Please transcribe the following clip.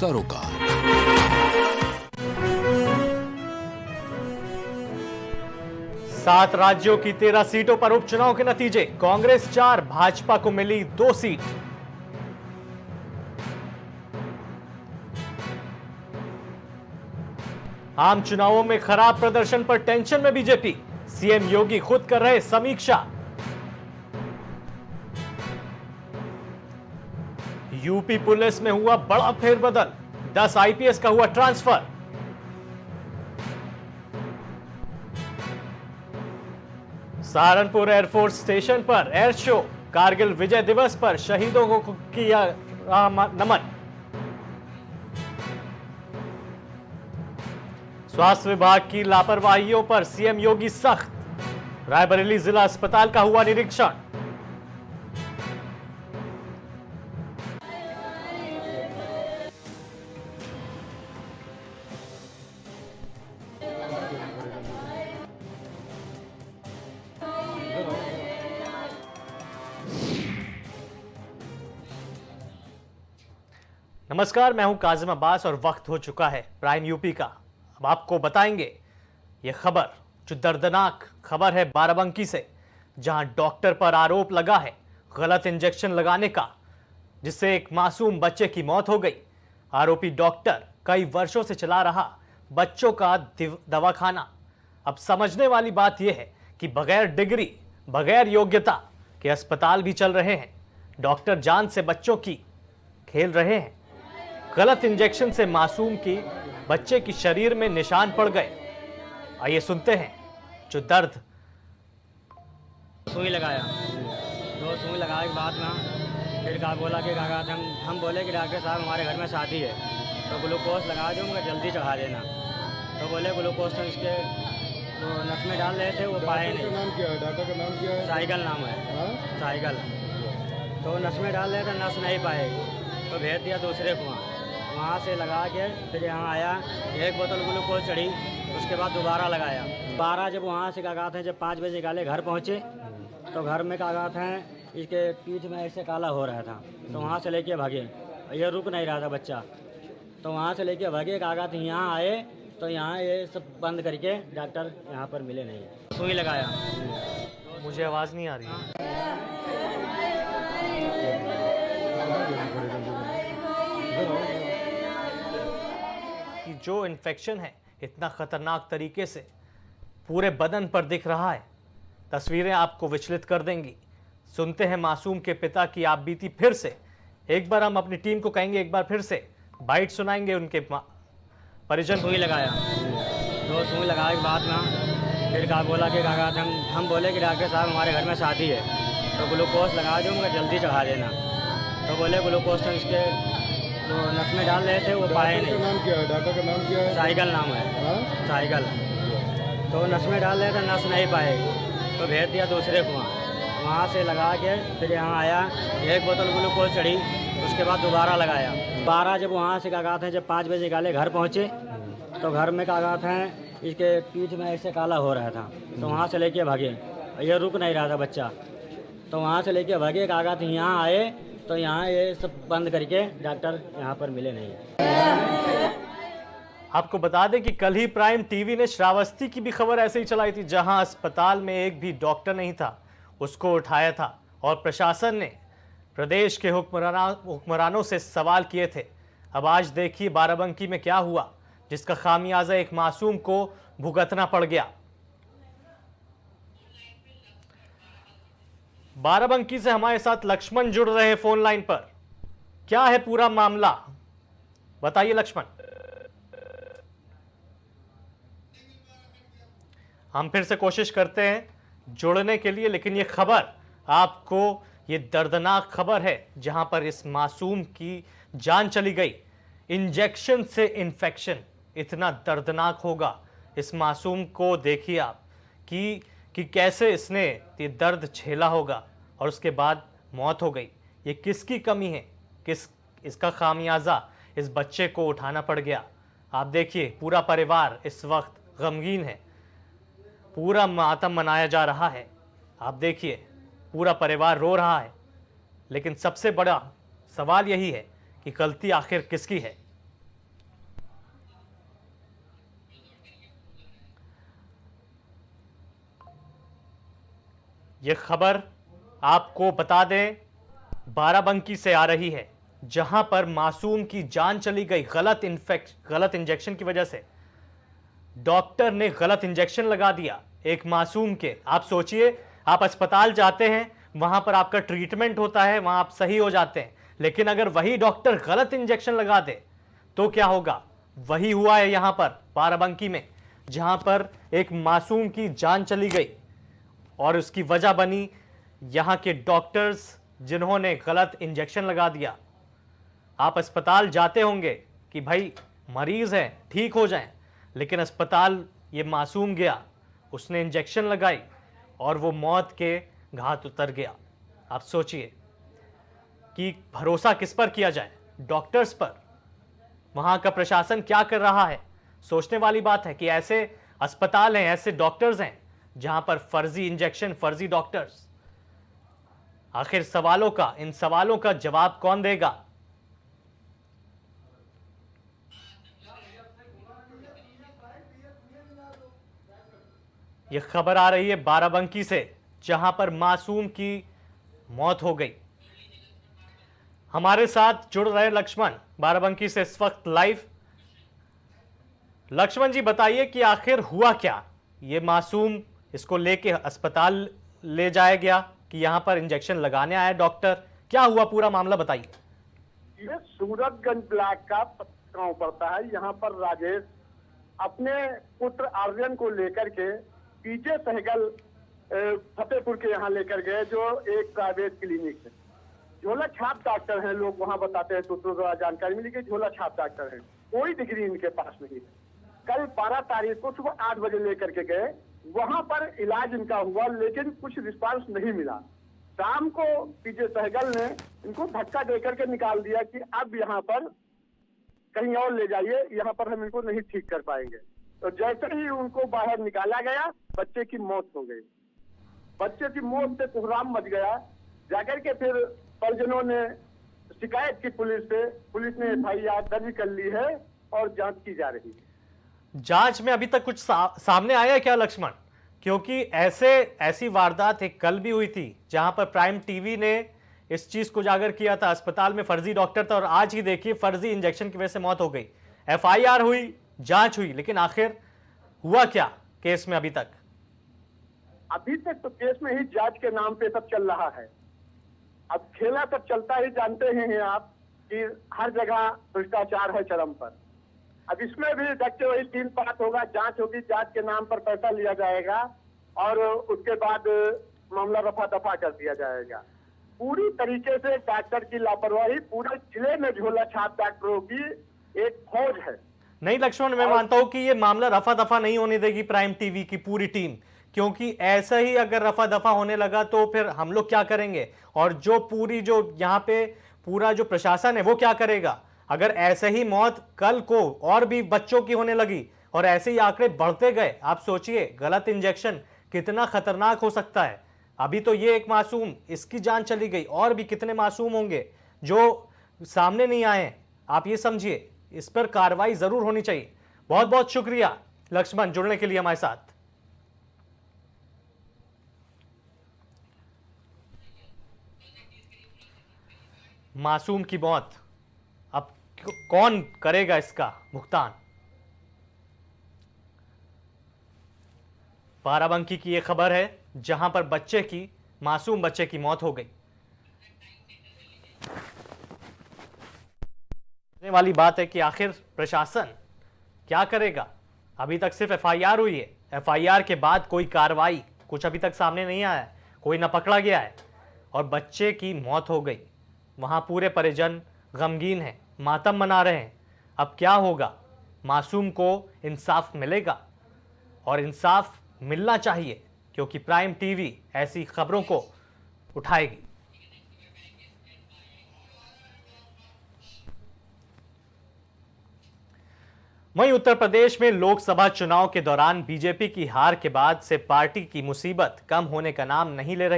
सरोकार। 7 राज्यों की 13 सीटों पर उपचुनाव के नतीजे, कांग्रेस 4, भाजपा को मिली 2 सीट। आम चुनावों में खराब प्रदर्शन पर टेंशन में बीजेपी, सीएम योगी खुद कर रहे समीक्षा। यूपी पुलिस में हुआ बड़ा फेरबदल, 10 आईपीएस का हुआ ट्रांसफर। सहारनपुर एयरफोर्स स्टेशन पर एयर शो, कारगिल विजय दिवस पर शहीदों को किया नमन। स्वास्थ्य विभाग की लापरवाहियों पर सीएम योगी सख्त, रायबरेली जिला अस्पताल का हुआ निरीक्षण। नमस्कार, मैं हूं काजिम अब्बास और वक्त हो चुका है प्राइम यूपी का। अब आपको बताएंगे यह खबर, जो दर्दनाक खबर है बाराबंकी से, जहां डॉक्टर पर आरोप लगा है गलत इंजेक्शन लगाने का, जिससे एक मासूम बच्चे की मौत हो गई। आरोपी डॉक्टर कई वर्षों से चला रहा बच्चों का दवाखाना। अब समझने वाली बात यह है कि बगैर डिग्री, बगैर योग्यता के अस्पताल भी चल रहे हैं। डॉक्टर जान से बच्चों की खेल रहे हैं। गलत इंजेक्शन से मासूम की बच्चे की शरीर में निशान पड़ गए। आइए सुनते हैं जो दर्द। सुई लगाया, 2 सुई लगाने के बाद में फिर कहा बोला कि कहा हम बोले कि डॉक्टर साहब हमारे घर में शादी है तो ग्लूकोज लगा दो, मगर जल्दी चढ़ा देना। तो बोले ग्लूकोज तो इसके तो नस में डाल रहे थे, वो पाए नहीं। नाम क्या है? डॉक्टर का नाम क्या है? साइकिल नाम है। हाँ? साइकिल। तो नस में डाल रहे थे, नस नहीं पाए तो भेज दिया दूसरे को। वहाँ से लगा के फिर यहाँ आया, 1 बोतल ग्लूकोज चढ़ी, उसके बाद दोबारा लगाया। 12 जब वहाँ से कागज हैं, जब 5 बजे निकाले घर पहुँचे तो घर में कागज हैं, इसके पीठ में ऐसे काला हो रहा था। तो वहाँ से लेके भागे, ये रुक नहीं रहा था बच्चा। तो वहाँ से लेके भागे, कागज यहाँ आए तो यहाँ ये सब बंद करके डॉक्टर यहाँ पर मिले नहीं। सुई लगाया। मुझे आवाज नहीं आ रही है। कि जो इन्फेक्शन है इतना खतरनाक तरीके से पूरे बदन पर दिख रहा है, तस्वीरें आपको विचलित कर देंगी। सुनते हैं मासूम के पिता की आप बीती फिर से। एक बार हम अपनी टीम को कहेंगे, एक बार फिर से बाइट सुनाएंगे उनके परिजन। सुई लगाया, 2 सुई लगाने के बाद में फिर कहा बोला कि कहा हम बोले कि डॉक्टर साहब हमारे घर में शादी है तो ग्लूकोज लगा दो, मगर जल्दी चढ़ा देना। तो बोले ग्लूकोज तो इसके तो नस में डाल रहे थे, वो पाए नहीं। नाम क्या है? डॉक्टर का नाम क्या है? साइकिल नाम है। हाँ? साइकिल। तो नस में डाल रहे थे, नस नहीं पाए तो भेज दिया दूसरे को। वहाँ से लगा के फिर यहाँ आया, 1 बोतल ग्लूकोज चढ़ी, उसके बाद दोबारा लगाया। 12 जब वहाँ से कागज हैं, जब 5 बजे निकाले घर पहुँचे तो घर में कागज हैं, इसके पीठ में ऐसे काला हो रहा था। तो वहाँ से लेके भागे, ये रुक नहीं रहा था बच्चा। तो वहाँ से लेके भागे, कागज यहाँ आए तो यहाँ ये सब बंद करके डॉक्टर यहाँ पर मिले नहीं। आपको बता दें कि कल ही प्राइम टीवी ने श्रावस्ती की भी खबर ऐसे ही चलाई थी, जहां अस्पताल में एक भी डॉक्टर नहीं था, उसको उठाया था और प्रशासन ने प्रदेश के हुक्मरानों से सवाल किए थे। अब आज देखिए बाराबंकी में क्या हुआ, जिसका खामियाजा एक मासूम को भुगतना पड़ गया। बाराबंकी से हमारे साथ लक्ष्मण जुड़ रहे हैं फोन लाइन पर। क्या है पूरा मामला, बताइए लक्ष्मण। हम फिर से कोशिश करते हैं जुड़ने के लिए, लेकिन ये खबर आपको, ये दर्दनाक खबर है जहां पर इस मासूम की जान चली गई। इंजेक्शन से इन्फेक्शन इतना दर्दनाक होगा। इस मासूम को देखिए आप कि कैसे इसने ये दर्द झेला होगा और उसके बाद मौत हो गई। ये किसकी कमी है, इसका खामियाजा इस बच्चे को उठाना पड़ गया। आप देखिए पूरा परिवार इस वक्त गमगीन है, पूरा मातम मनाया जा रहा है। आप देखिए पूरा परिवार रो रहा है, लेकिन सबसे बड़ा सवाल यही है कि गलती आखिर किसकी है। ये खबर आपको बता दें बाराबंकी से आ रही है, जहां पर मासूम की जान चली गई गलत इंजेक्शन की वजह से। डॉक्टर ने गलत इंजेक्शन लगा दिया एक मासूम के। आप सोचिए, आप अस्पताल जाते हैं, वहां पर आपका ट्रीटमेंट होता है, वहां आप सही हो जाते हैं, लेकिन अगर वही डॉक्टर गलत इंजेक्शन लगा दे तो क्या होगा। वही हुआ है यहां पर बाराबंकी में, जहां पर एक मासूम की जान चली गई और उसकी वजह बनी यहां के डॉक्टर्स जिन्होंने गलत इंजेक्शन लगा दिया। आप अस्पताल जाते होंगे कि भाई मरीज है, ठीक हो जाएं, लेकिन अस्पताल ये मासूम गया, उसने इंजेक्शन लगाई और वो मौत के घाट उतर गया। आप सोचिए कि भरोसा किस पर किया जाए, डॉक्टर्स पर? वहां का प्रशासन क्या कर रहा है? सोचने वाली बात है कि ऐसे अस्पताल हैं, ऐसे डॉक्टर्स हैं जहां पर फर्जी इंजेक्शन, फर्जी डॉक्टर्स। आखिर इन सवालों का जवाब कौन देगा? यह खबर आ रही है बाराबंकी से, जहां पर मासूम की मौत हो गई। हमारे साथ जुड़ रहे लक्ष्मण बाराबंकी से इस वक्त लाइव। लक्ष्मण जी, बताइए कि आखिर हुआ क्या? ये मासूम, इसको लेके अस्पताल ले जाया गया कि यहां पर इंजेक्शन लगाने आया डॉक्टर, क्या हुआ पूरा मामला बताइए। ये सूरतगंज ब्लॉक का गांव पड़ता है। यहाँ पर राजेश अपने पुत्र आर्यन को लेकर के पीजे सहगल फतेहपुर के यहाँ लेकर गए, जो एक प्राइवेट क्लिनिक है। झोला छाप डॉक्टर हैं, लोग वहाँ बताते हैं, सूत्रों द्वारा जानकारी मिली कि झोला छाप डॉक्टर हैं, कोई डिग्री इनके पास नहीं है। कल 12 तारीख को सुबह 8 बजे लेकर के गए, वहां पर इलाज इनका हुआ, लेकिन कुछ रिस्पांस नहीं मिला। शाम को पीजे सहगल ने इनको धक्का देकर के निकाल दिया कि अब यहाँ पर कहीं और ले जाइए, यहाँ पर हम इनको नहीं ठीक कर पाएंगे। तो जैसे ही उनको बाहर निकाला गया, बच्चे की मौत हो गई। बच्चे की मौत से कोहराम मच गया। जाकर के फिर परिजनों ने शिकायत की पुलिस से, पुलिस ने FIR दर्ज कर ली है और जांच की जा रही है। जांच में अभी तक कुछ सामने आया है क्या लक्ष्मण? क्योंकि ऐसी वारदात एक कल भी हुई थी, जहां पर प्राइम टीवी ने इस चीज को उजागर किया था। अस्पताल में फर्जी डॉक्टर था और आज ही देखिए फर्जी इंजेक्शन की वजह से मौत हो गई। FIR हुई, जांच हुई, लेकिन आखिर हुआ क्या केस में अभी तक? अभी तक तो केस में ही जांच के नाम पे सब चल रहा है। अब खेला सब चलता ही जानते हैं आप कि हर जगह भ्रष्टाचार है चरम पर। अब इसमें भी देखते वही 3 पार्ट होगा, जांच होगी, जांच के नाम पर पैसा लिया जाएगा और उसके बाद मामला रफा दफा कर दिया जाएगा। पूरी तरीके से डॉक्टर की लापरवाही, पूरे जिले में झोला छाप डॉक्टरों की एक फौज है। नहीं लक्ष्मण, मैं मानता हूं कि ये मामला रफा दफा नहीं होने देगी प्राइम टीवी की पूरी टीम, क्योंकि ऐसा ही अगर रफा दफा होने लगा तो फिर हम लोग क्या करेंगे, और जो यहाँ पे पूरा जो प्रशासन है वो क्या करेगा? अगर ऐसे ही मौत कल को और भी बच्चों की होने लगी और ऐसे ही आंकड़े बढ़ते गए, आप सोचिए गलत इंजेक्शन कितना खतरनाक हो सकता है। अभी तो ये एक मासूम, इसकी जान चली गई, और भी कितने मासूम होंगे जो सामने नहीं आए। आप ये समझिए, इस पर कार्रवाई जरूर होनी चाहिए। बहुत बहुत शुक्रिया लक्ष्मण जुड़ने के लिए हमारे साथ। मासूम की मौत, अब कौन करेगा इसका भुगतान? बाराबंकी की यह खबर है, जहां पर मासूम बच्चे की मौत हो गई। वाली बात है कि आखिर प्रशासन क्या करेगा? अभी तक सिर्फ FIR हुई है, FIR के बाद कोई कार्रवाई कुछ अभी तक सामने नहीं आया है, कोई न पकड़ा गया है और बच्चे की मौत हो गई। वहां पूरे परिजन गमगीन हैं, मातम मना रहे हैं। अब क्या होगा? मासूम को इंसाफ मिलेगा, और इंसाफ मिलना चाहिए, क्योंकि प्राइम टीवी ऐसी खबरों को उठाएगी। वहीं उत्तर प्रदेश में लोकसभा चुनाव के दौरान बीजेपी की हार के बाद से पार्टी की मुसीबत कम होने का नाम नहीं ले रही।